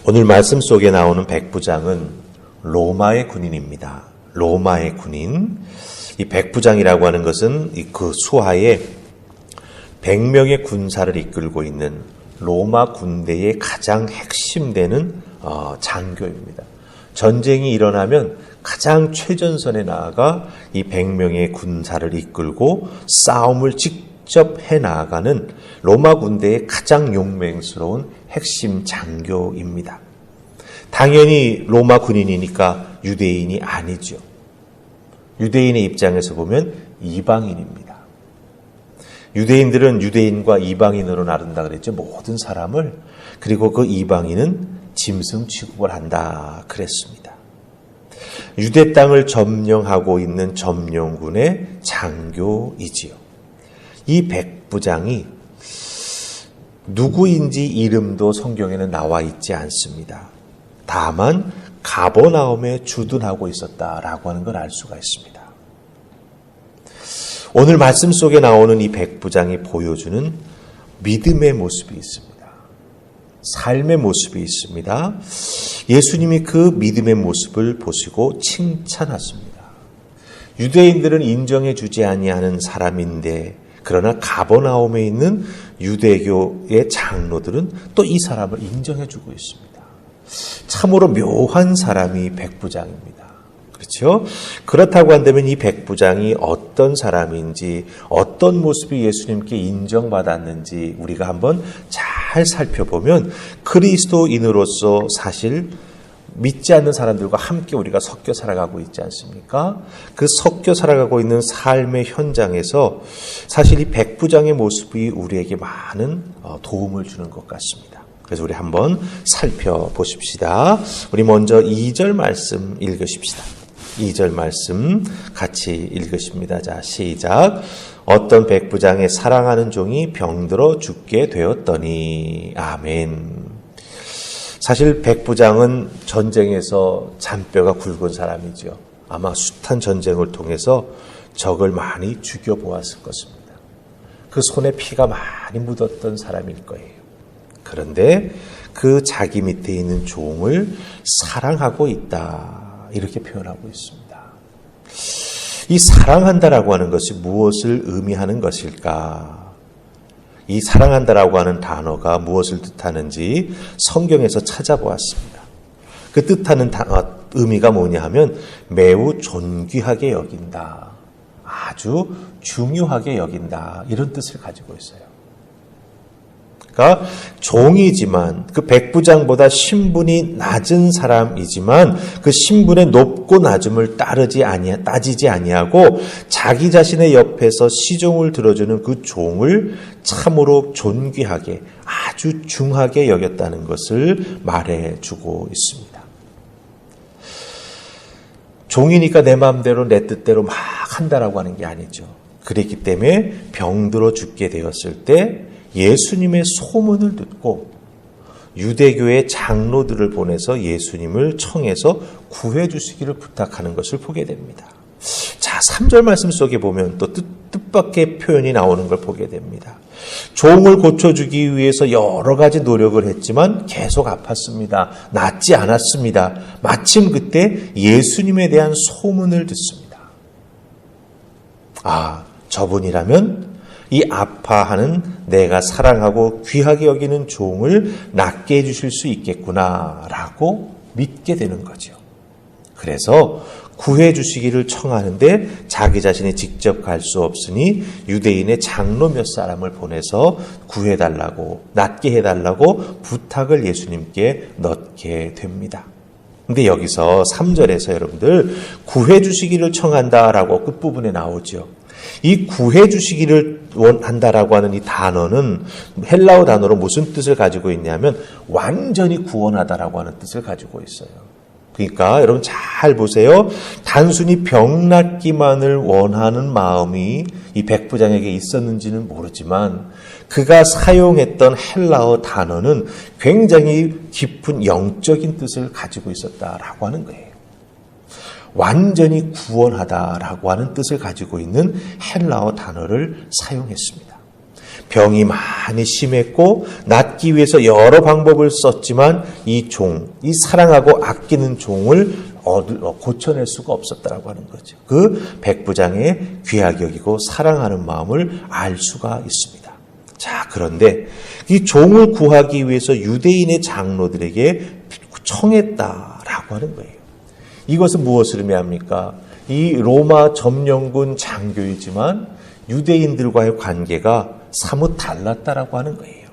오늘 말씀 속에 나오는 백부장은 로마의 군인입니다. 로마의 군인. 이 백부장이라고 하는 것은 그 수하에 100명의 군사를 이끌고 있는 로마 군대의 가장 핵심되는 장교입니다. 전쟁이 일어나면 가장 최전선에 나아가 이 100명의 군사를 이끌고 싸움을 직접 해나가는 로마 군대의 가장 용맹스러운 핵심 장교입니다. 당연히 로마 군인이니까 유대인이 아니죠. 유대인의 입장에서 보면 이방인입니다. 유대인들은 유대인과 이방인으로 나눈다 그랬죠. 모든 사람을. 그리고 그 이방인은 짐승 취급을 한다 그랬습니다. 유대 땅을 점령하고 있는 점령군의 장교이지요. 이 백부장이 누구인지 이름도 성경에는 나와 있지 않습니다. 다만 가버나움에 주둔하고 있었다라고 하는 걸 알 수가 있습니다. 오늘 말씀 속에 나오는 이 백부장이 보여주는 믿음의 모습이 있습니다. 삶의 모습이 있습니다. 예수님이 그 믿음의 모습을 보시고 칭찬하십니다. 유대인들은 인정해 주지 아니하는 사람인데 그러나 가버나움에 있는 유대교의 장로들은 또 이 사람을 인정해 주고 있습니다. 참으로 묘한 사람이 백부장입니다. 그렇죠? 그렇다고 한다면 이 백부장이 어떤 사람인지 어떤 모습이 예수님께 인정받았는지 우리가 한번 잘 살펴보면 그리스도인으로서 사실 믿지 않는 사람들과 함께 우리가 섞여 살아가고 있지 않습니까? 그 섞여 살아가고 있는 삶의 현장에서 사실 이 백부장의 모습이 우리에게 많은 도움을 주는 것 같습니다. 그래서 우리 한번 살펴보십시다. 우리 먼저 2절 말씀 읽으십시다. 2절 말씀 같이 읽으십니다. 자, 시작. 어떤 백부장의 사랑하는 종이 병들어 죽게 되었더니. 아멘. 사실 백부장은 전쟁에서 잔뼈가 굵은 사람이죠. 아마 숱한 전쟁을 통해서 적을 많이 죽여보았을 것입니다. 그 손에 피가 많이 묻었던 사람일 거예요. 그런데 그 자기 밑에 있는 종을 사랑하고 있다. 이렇게 표현하고 있습니다. 이 사랑한다라고 하는 것이 무엇을 의미하는 것일까? 이 사랑한다라고 하는 단어가 무엇을 뜻하는지 성경에서 찾아보았습니다. 그 뜻하는 의미가 뭐냐 하면 매우 존귀하게 여긴다. 아주 중요하게 여긴다. 이런 뜻을 가지고 있어요. 그러니까 종이지만 그 백부장보다 신분이 낮은 사람이지만 그 신분의 높고 낮음을 따지지 아니하고 자기 자신의 옆에서 시종을 들어주는 그 종을 참으로 존귀하게 아주 중하게 여겼다는 것을 말해주고 있습니다. 종이니까 내 마음대로 내 뜻대로 막 한다라고 하는 게 아니죠. 그랬기 때문에 병들어 죽게 되었을 때 예수님의 소문을 듣고 유대교의 장로들을 보내서 예수님을 청해서 구해 주시기를 부탁하는 것을 보게 됩니다. 자, 3절 말씀 속에 보면 또 뜻밖의 표현이 나오는 걸 보게 됩니다. 종을 고쳐주기 위해서 여러 가지 노력을 했지만 계속 아팠습니다. 낫지 않았습니다. 마침 그때 예수님에 대한 소문을 듣습니다. 아, 저분이라면 이 아파하는 내가 사랑하고 귀하게 여기는 종을 낫게 해주실 수 있겠구나라고 믿게 되는 거죠. 그래서 구해 주시기를 청하는데 자기 자신이 직접 갈 수 없으니 유대인의 장로 몇 사람을 보내서 구해달라고, 낫게 해달라고 부탁을 예수님께 넣게 됩니다. 근데 여기서 3절에서 여러분들 구해 주시기를 청한다라고 끝부분에 나오죠. 이 구해 주시기를 원한다라고 하는 이 단어는 헬라어 단어로 무슨 뜻을 가지고 있냐면 완전히 구원하다라고 하는 뜻을 가지고 있어요. 그러니까 여러분 잘 보세요. 단순히 병 낫기만을 원하는 마음이 이 백부장에게 있었는지는 모르지만 그가 사용했던 헬라어 단어는 굉장히 깊은 영적인 뜻을 가지고 있었다라고 하는 거예요. 완전히 구원하다라고 하는 뜻을 가지고 있는 헬라어 단어를 사용했습니다. 병이 많이 심했고 낫기 위해서 여러 방법을 썼지만 이 사랑하고 아끼는 종을 고쳐낼 수가 없었다라고 하는 거죠. 그 백부장의 귀하게 여기고 사랑하는 마음을 알 수가 있습니다. 자, 그런데 이 종을 구하기 위해서 유대인의 장로들에게 청했다라고 하는 거예요. 이것은 무엇을 의미합니까? 이 로마 점령군 장교이지만 유대인들과의 관계가 사뭇 달랐다라고 하는 거예요.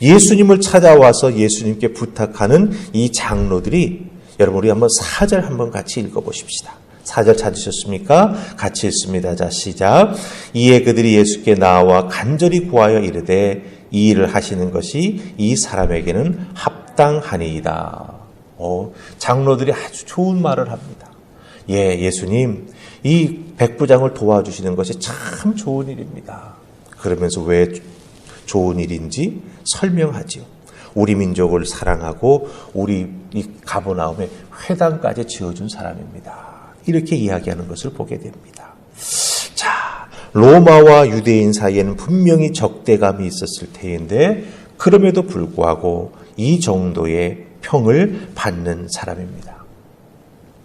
예수님을 찾아와서 예수님께 부탁하는 이 장로들이, 여러분 우리 한번 4절 한번 같이 읽어보십시다. 4절 찾으셨습니까? 같이 읽습니다. 자, 시작. 이에 그들이 예수께 나와 간절히 구하여 이르되 이 일을 하시는 것이 이 사람에게는 합당하니이다. 장로들이 아주 좋은 말을 합니다. 예수님, 이 백부장을 도와주시는 것이 참 좋은 일입니다. 그러면서 왜 좋은 일인지 설명하지요. 우리 민족을 사랑하고 우리 이 가버나움에 회당까지 지어준 사람입니다. 이렇게 이야기하는 것을 보게 됩니다. 자, 로마와 유대인 사이에는 분명히 적대감이 있었을 터인데 그럼에도 불구하고 이 정도의 평을 받는 사람입니다.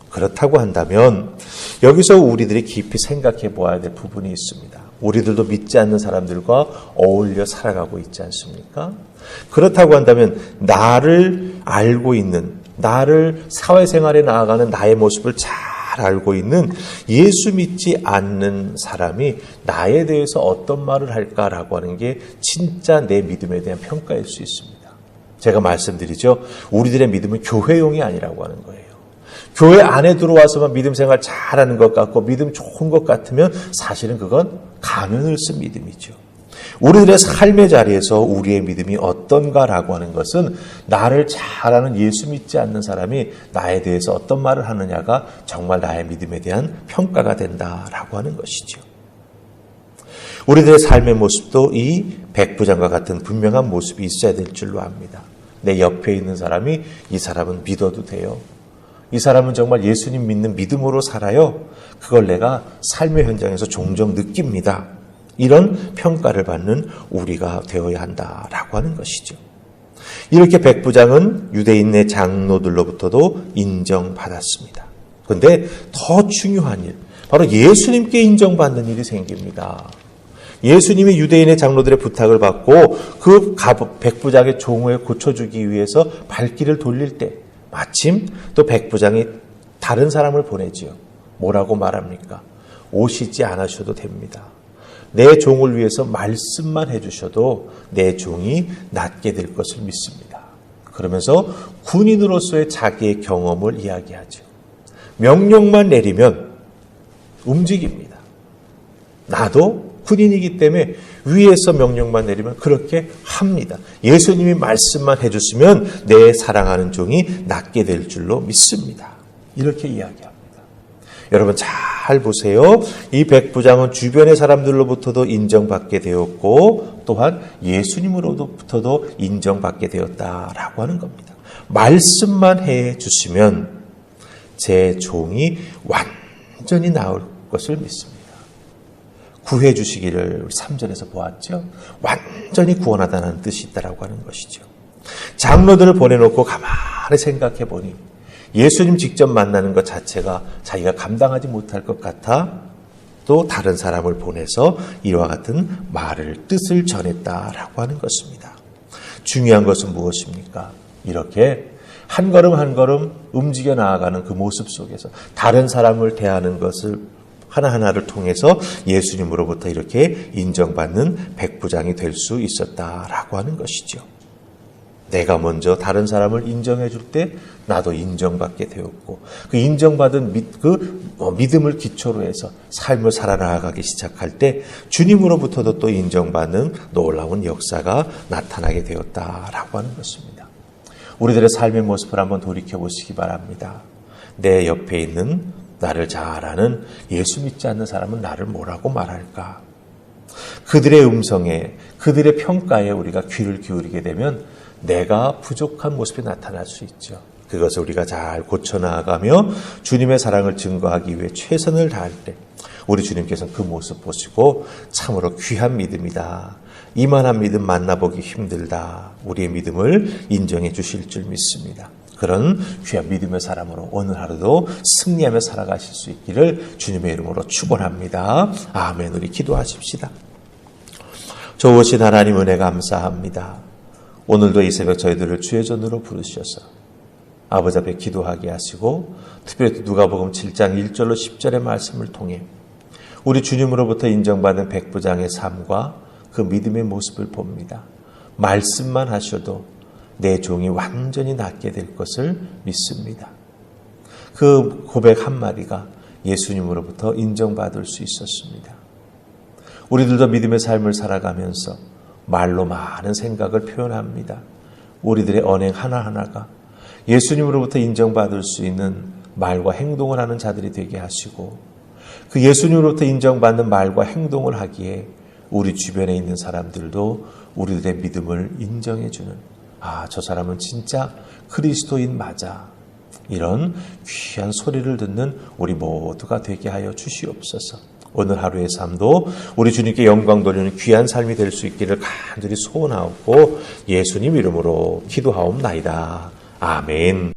그렇다고 한다면 여기서 우리들이 깊이 생각해 보아야 될 부분이 있습니다. 우리들도 믿지 않는 사람들과 어울려 살아가고 있지 않습니까? 그렇다고 한다면 나를 알고 있는, 나를 사회생활에 나아가는 나의 모습을 잘 알고 있는 예수 믿지 않는 사람이 나에 대해서 어떤 말을 할까라고 하는 게 진짜 내 믿음에 대한 평가일 수 있습니다. 제가 말씀드리죠. 우리들의 믿음은 교회용이 아니라고 하는 거예요. 교회 안에 들어와서만 믿음 생활 잘하는 것 같고 믿음 좋은 것 같으면 사실은 그건 가면을 쓴 믿음이죠. 우리들의 삶의 자리에서 우리의 믿음이 어떤가라고 하는 것은 나를 잘 아는 예수 믿지 않는 사람이 나에 대해서 어떤 말을 하느냐가 정말 나의 믿음에 대한 평가가 된다라고 하는 것이죠. 우리들의 삶의 모습도 이 백부장과 같은 분명한 모습이 있어야 될 줄로 압니다. 내 옆에 있는 사람이 이 사람은 믿어도 돼요. 이 사람은 정말 예수님 믿는 믿음으로 살아요. 그걸 내가 삶의 현장에서 종종 느낍니다. 이런 평가를 받는 우리가 되어야 한다라고 하는 것이죠. 이렇게 백부장은 유대인의 장로들로부터도 인정받았습니다. 그런데 더 중요한 일, 바로 예수님께 인정받는 일이 생깁니다. 예수님이 유대인의 장로들의 부탁을 받고 그 백부장의 종을 고쳐주기 위해서 발길을 돌릴 때 마침 또 백부장이 다른 사람을 보내지요. 뭐라고 말합니까? 오시지 않으셔도 됩니다. 내 종을 위해서 말씀만 해주셔도 내 종이 낫게 될 것을 믿습니다. 그러면서 군인으로서의 자기의 경험을 이야기하죠. 명령만 내리면 움직입니다. 나도 군인이기 때문에 위에서 명령만 내리면 그렇게 합니다. 예수님이 말씀만 해주시면 내 사랑하는 종이 낫게 될 줄로 믿습니다. 이렇게 이야기합니다. 여러분 잘 보세요. 이 백부장은 주변의 사람들로부터도 인정받게 되었고 또한 예수님으로부터도 인정받게 되었다라고 하는 겁니다. 말씀만 해주시면 제 종이 완전히 나을 것을 믿습니다. 구해 주시기를 3절에서 보았죠. 완전히 구원하다는 뜻이 있다라고 하는 것이죠. 장로들을 보내놓고 가만히 생각해 보니 예수님 직접 만나는 것 자체가 자기가 감당하지 못할 것 같아 또 다른 사람을 보내서 이와 같은 말을 뜻을 전했다라고 하는 것입니다. 중요한 것은 무엇입니까? 이렇게 한 걸음 한 걸음 움직여 나아가는 그 모습 속에서 다른 사람을 대하는 것을 하나하나를 통해서 예수님으로부터 이렇게 인정받는 백부장이 될 수 있었다라고 하는 것이죠. 내가 먼저 다른 사람을 인정해 줄 때 나도 인정받게 되었고 그 인정받은 믿음을 기초로 해서 삶을 살아나가기 시작할 때 주님으로부터도 또 인정받는 놀라운 역사가 나타나게 되었다라고 하는 것입니다. 우리들의 삶의 모습을 한번 돌이켜 보시기 바랍니다. 내 옆에 있는 나를 잘 아는 예수 믿지 않는 사람은 나를 뭐라고 말할까? 그들의 음성에, 그들의 평가에 우리가 귀를 기울이게 되면 내가 부족한 모습이 나타날 수 있죠. 그것을 우리가 잘 고쳐나가며 주님의 사랑을 증거하기 위해 최선을 다할 때 우리 주님께서는 그 모습 보시고 참으로 귀한 믿음이다. 이만한 믿음 만나보기 힘들다. 우리의 믿음을 인정해 주실 줄 믿습니다. 그런 귀한 믿음의 사람으로 오늘 하루도 승리하며 살아가실 수 있기를 주님의 이름으로 축원합니다. 아멘. 우리 기도하십시다. 좋으신 하나님 은혜 감사합니다. 오늘도 이 새벽 저희들을 주의 전으로 부르셔서 아버지 앞에 기도하게 하시고 특별히 누가복음 7장 1절로 10절의 말씀을 통해 우리 주님으로부터 인정받은 백부장의 삶과 그 믿음의 모습을 봅니다. 말씀만 하셔도 내 종이 완전히 낫게 될 것을 믿습니다. 그 고백 한마디가 예수님으로부터 인정받을 수 있었습니다. 우리들도 믿음의 삶을 살아가면서 말로 많은 생각을 표현합니다. 우리들의 언행 하나하나가 예수님으로부터 인정받을 수 있는 말과 행동을 하는 자들이 되게 하시고 그 예수님으로부터 인정받는 말과 행동을 하기에 우리 주변에 있는 사람들도 우리들의 믿음을 인정해주는 저 사람은 진짜 그리스도인 맞아. 이런 귀한 소리를 듣는 우리 모두가 되게 하여 주시옵소서. 오늘 하루의 삶도 우리 주님께 영광 돌리는 귀한 삶이 될 수 있기를 간절히 소원하고 예수님 이름으로 기도하옵나이다. 아멘.